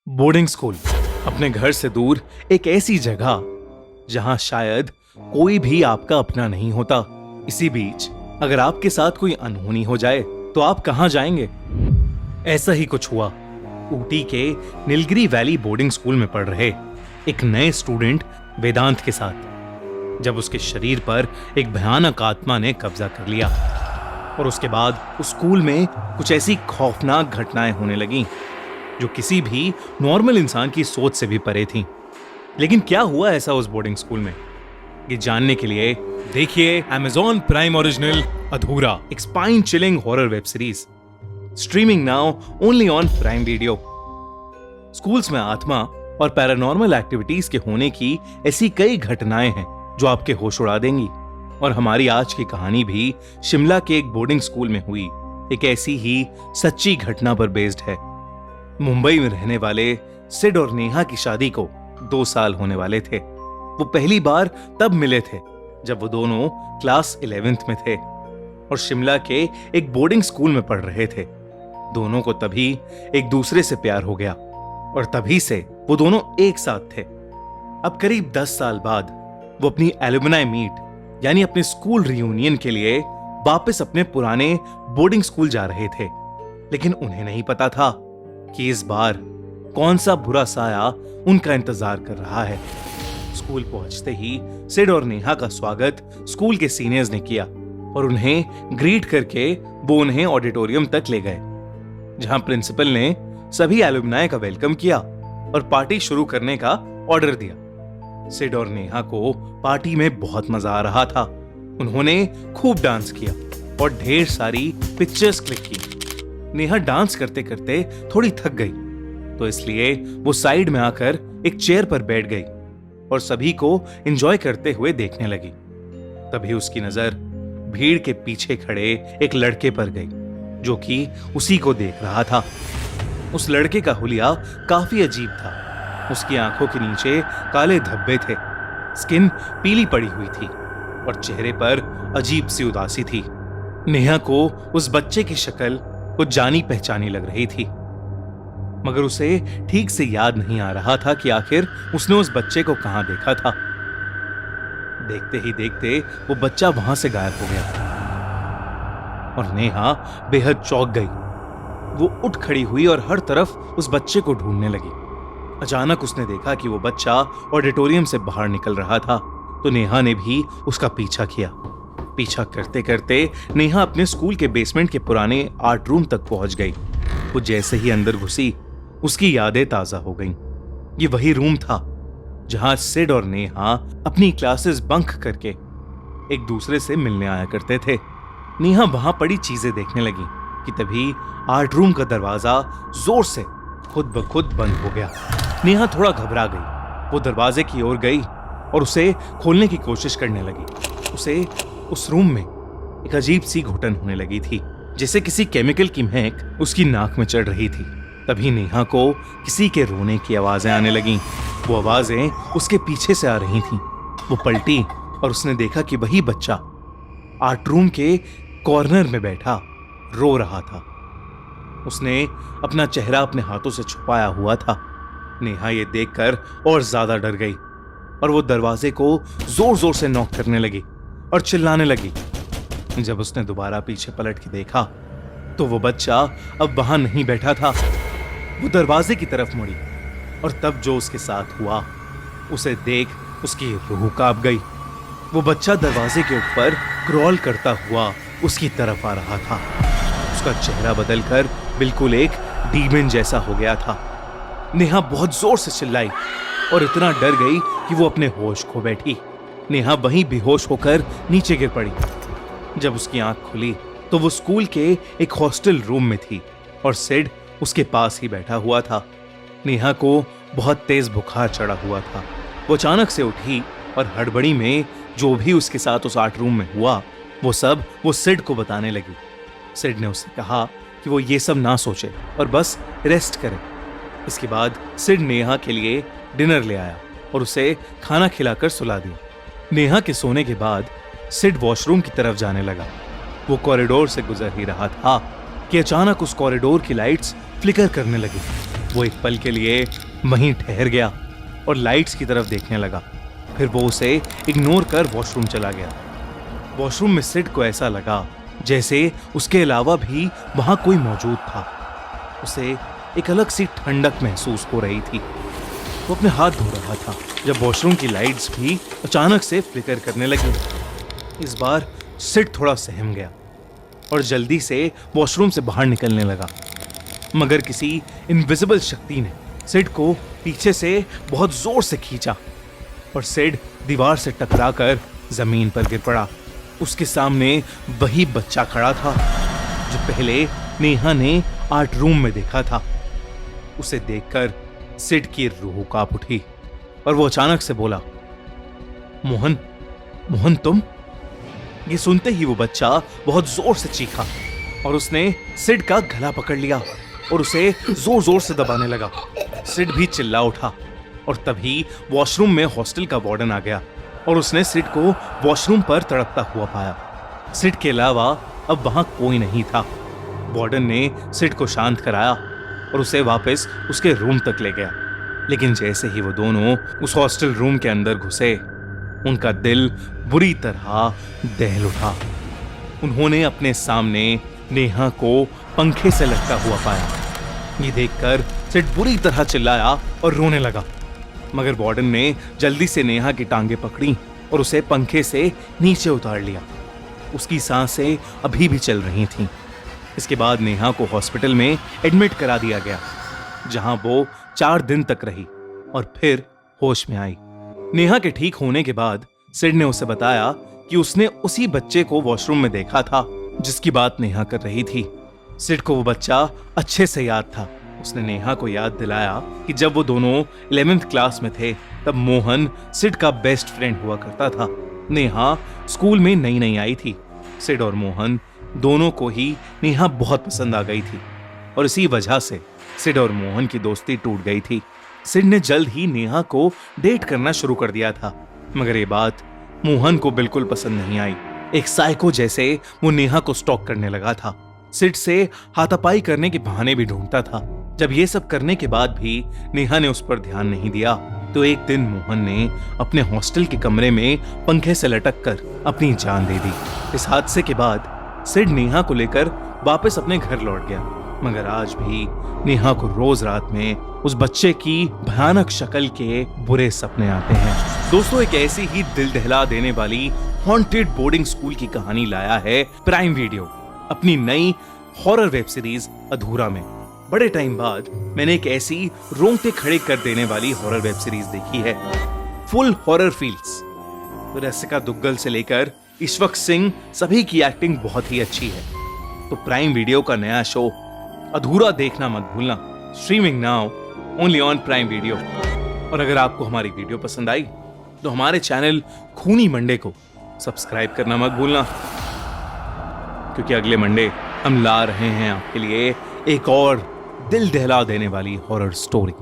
Boarding school अपने घर से दूर एक ऐसी जगह जहां शायद कोई भी आपका अपना नहीं होता। इसी बीच अगर आपके साथ कोई अनहोनी हो जाए तो आप कहां जाएंगे? ऐसा ही कुछ हुआ ऊटी के नीलगिरी वैली बोर्डिंग स्कूल में पढ़ रहे एक नए स्टूडेंट वेदांत के साथ, जब उसके शरीर पर एक भयानक आत्मा ने कब्जा कर लिया और उसके बाद उस स्कूल में कुछ ऐसी खौफनाक घटनाएं होने लगीं जो किसी भी नॉर्मल इंसान की सोच से भी परे थीं। लेकिन क्या हुआ ऐसा उस बोर्डिंग स्कूल में, ये जानने के लिए देखिए Amazon प्राइम ओरिजिनल अधूरा, एक spine chilling horror web series streaming now only on prime video. Schools में आत्मा और पैरानॉर्मल एक्टिविटीज के होने की ऐसी कई घटनाएं हैं जो आपके होश उड़ा देंगी। और हमारी आज की कहानी भी शिमला के एक बोर्डिंग स्कूल में हुई एक ऐसी ही सच्ची घटना पर बेस्ड है। मुंबई में रहने वाले सिड और नेहा की शादी को 2 साल होने वाले थे। वो पहली बार तब मिले थे जब वो दोनों क्लास 11th में थे और शिमला के एक बोर्डिंग स्कूल में पढ़ रहे थे। दोनों को तभी एक दूसरे से प्यार हो गया और तभी से वो दोनों एक साथ थे। अब करीब 10 साल बाद वो अपनी एलुमनाई मीट यानी अपने स्कूल रियूनियन के लिए वापस अपने पुराने बोर्डिंग स्कूल जा रहे थे। लेकिन उन्हें नहीं पता था कि इस बार कौन सा बुरा साया उनका इंतजार कर रहा है। स्कूल पहुंचते ही सिड और नेहा का स्वागत स्कूल के सीनियर्स ने किया और उन्हें ग्रीट करके वो उन्हें ऑडिटोरियम तक ले गए, जहां प्रिंसिपल ने सभी एलुमनाई का वेलकम किया और पार्टी शुरू करने का ऑर्डर दिया। सिड और नेहा को पार्टी में बहुत मजा आ रहा था। उन्होंने खूब डांस किया और ढेर सारी पिक्चर्स क्लिक की। नेहा डांस करते करते थोड़ी थक गई, तो इसलिए वो साइड में आकर एक चेयर पर बैठ गई और सभी को एंजॉय करते हुए देखने लगी। तभी उसकी नजर भीड़ के पीछे खड़े एक लड़के पर गई जो कि उसी को देख रहा था। उस लड़के का हुलिया काफी अजीब था। उसकी आंखों के नीचे काले धब्बे थे, स्किन पीली पड़ी हुई थी और चेहरे पर अजीब सी उदासी थी। नेहा को उस बच्चे की शक्ल कुछ जानी पहचानी लग रही थी, मगर उसे ठीक से याद नहीं आ रहा था कि आखिर उसने उस बच्चे को कहां देखा था। देखते ही देखते वो बच्चा वहां से गायब हो गया और नेहा बेहद चौंक गई। वो उठ खड़ी हुई और हर तरफ उस बच्चे को ढूंढने लगी। अचानक उसने देखा कि वो बच्चा ऑडिटोरियम से बाहर निकल रहा था, तो नेहा ने भी उसका पीछा किया। पीछा करते करते नेहा अपने स्कूल के बेसमेंट के पुराने आर्ट रूम तक पहुंच गई। वो जैसे ही अंदर घुसी, उसकी यादें ताजा हो गईं। ये वही रूम था जहां सिड और नेहा अपनी क्लासेस बंक करके एक दूसरे से मिलने आया करते थे। नेहा वहां पड़ी चीजें देखने लगी कि तभी आर्ट रूम का दरवाजा जोर से खुद ब खुद बंद हो गया। नेहा थोड़ा घबरा गई। वो दरवाजे की ओर गई और उसे खोलने की कोशिश करने लगी। उसे उस रूम में एक अजीब सी घुटन होने लगी थी, जैसे किसी केमिकल की महक उसकी नाक में चढ़ रही थी। तभी नेहा को किसी के रोने की आवाजें आने लगीं। वो आवाजें उसके पीछे से आ रही थीं। वो पलटी और उसने देखा कि वही बच्चा आर्ट रूम के कॉर्नर में बैठा रो रहा था। उसने अपना चेहरा अपने हाथों से छुपाया हुआ था। नेहा ये देखकर और ज्यादा डर गई और वो दरवाजे को जोर जोर से नॉक करने लगी और चिल्लाने लगी। जब उसने दोबारा पीछे पलट के देखा तो वो बच्चा अब वहां नहीं बैठा था। वो दरवाजे की तरफ मुड़ी और तब जो उसके साथ हुआ उसे देख उसकी रूह कांप गई। वो बच्चा दरवाजे के ऊपर क्रॉल करता हुआ उसकी तरफ आ रहा था। उसका चेहरा बदलकर बिल्कुल एक डीमन जैसा हो गया था। नेहा बहुत जोर से चिल्लाई और इतना डर गई कि वो अपने होश खो बैठी। नेहा वहीं बेहोश होकर नीचे गिर पड़ी। जब उसकी आंख खुली तो वो स्कूल के एक हॉस्टल रूम में थी और सिड उसके पास ही बैठा हुआ था। नेहा को बहुत तेज बुखार चढ़ा हुआ था। वो अचानक से उठी और हड़बड़ी में जो भी उसके साथ उस आर्ट रूम में हुआ वो सब वो सिड को बताने लगी। सिड ने उससे कहा कि वो ये सब ना सोचे और बस रेस्ट करे। इसके बाद सिड नेहा के लिए डिनर ले आया और उसे खाना खिलाकर सुला दिया। नेहा के सोने के बाद सिड वॉशरूम की तरफ जाने लगा। वो कॉरिडोर से गुजर ही रहा था कि अचानक उस कॉरिडोर की लाइट्स फ्लिकर करने लगी। वो एक पल के लिए वहीं ठहर गया और लाइट्स की तरफ देखने लगा। फिर वो उसे इग्नोर कर वॉशरूम चला गया। वॉशरूम में सिड को ऐसा लगा जैसे उसके अलावा भी वहां कोई मौजूद था। उसे एक अलग सी ठंडक महसूस हो रही थी। वो अपने हाथ धो रहा था जब वॉशरूम की लाइट्स भी अचानक से फ्लिकर करने लगी। इस बार सिड थोड़ा सहम गया और जल्दी से वॉशरूम से बाहर निकलने लगा, मगर किसी इनविजिबल शक्ति ने सिड को पीछे से बहुत जोर से खींचा और सिड दीवार से टकराकर जमीन पर गिर पड़ा। उसके सामने वही बच्चा खड़ा था जो पहले नेहा ने आर्ट रूम में देखा था। उसे देखकर सिड की रूह कांप उठी और वो अचानक से बोला, मोहन, मोहन तुम? ये सुनते ही वो बच्चा बहुत जोर से चीखा और उसने सिड का गला पकड़ लिया और उसे जोर जोर से दबाने लगा। सिड भी चिल्ला उठा और तभी वॉशरूम में हॉस्टल का वार्डन आ गया और उसने सिड को वॉशरूम पर तड़पता हुआ पाया। सिड के अलावा अब वहां कोई नहीं था। वार्डन ने सिड को शांत कराया और उसे वापस उसके रूम तक ले गया। लेकिन जैसे ही वो दोनों उस हॉस्टल रूम के अंदर घुसे, उनका दिल बुरी तरह दहल उठा। उन्होंने अपने सामने नेहा को पंखे से लटका हुआ पाया। ये देखकर सिड बुरी तरह चिल्लाया और रोने लगा, मगर वार्डन ने जल्दी से नेहा की टांगे पकड़ी और उसे पंखे से नीचे उतार लिया। उसकी सांसें अभी भी चल रही थीं। इसके बाद नेहा को हॉस्पिटल में एडमिट करा दिया गया, जहां वो 4 दिन तक रही और फिर होश में आई। नेहा के ठीक होने के बाद सिड ने उसे बताया कि उसने उसी बच्चे को वॉशरूम में देखा था जिसकी बात नेहा कर रही थी। सिड को वो बच्चा अच्छे से याद था। उसने नेहा को याद दिलाया कि जब वो दोनों 11th क्लास में थे तब मोहन सिड का बेस्ट फ्रेंड हुआ करता था। नेहा स्कूल में नई नई आई थी। सिड और मोहन दोनों को ही नेहा बहुत पसंद आ गई थी और इसी वजह से सिड और मोहन की दोस्ती टूट गई थी। सिड ने जल्द ही नेहा को डेट करना शुरू कर दिया था, मगर ये बात मोहन को बिल्कुल पसंद नहीं आई। एक साइको जैसे वो नेहा को स्टॉक करने लगा था। सिड से हाथापाई करने के बहाने भी ढूंढता था। जब ये सब करने के बाद भी नेहा ने उस पर ध्यान नहीं दिया तो एक दिन मोहन ने अपने हॉस्टल के कमरे में पंखे से लटक कर अपनी जान दे दी। इस हादसे के बाद सिड नेहा को लेकर वापस अपने घर लौट गया, मगर आज भी नेहा को रोज रात में उस बच्चे की भयानक शक्ल के बुरे सपने आते हैं। दोस्तों, एक ऐसी ही दिल दहला देने वाली हॉन्टेड बोर्डिंग स्कूल की कहानी लाया है प्राइम वीडियो अपनी नई हॉरर वेब सीरीज अधूरा में। बड़े टाइम बाद मैंने एक ऐसी रोंगटे खड़े कर देने वाली हॉरर वेब सीरीज देखी है। Full horror feels. Rasika Duggal से लेकर ईश्वक सिंह, सभी की एक्टिंग बहुत ही अच्छी है। तो प्राइम वीडियो का नया शो अधूरा देखना मत भूलना। Streaming now only on prime video. और अगर आपको हमारी वीडियो पसंद आई तो हमारे चैनल खूनी मंडे को सब्सक्राइब करना मत भूलना, क्योंकि अगले मंडे हम ला रहे हैं आपके लिए एक और दिल दहला देने वाली हॉरर स्टोरी।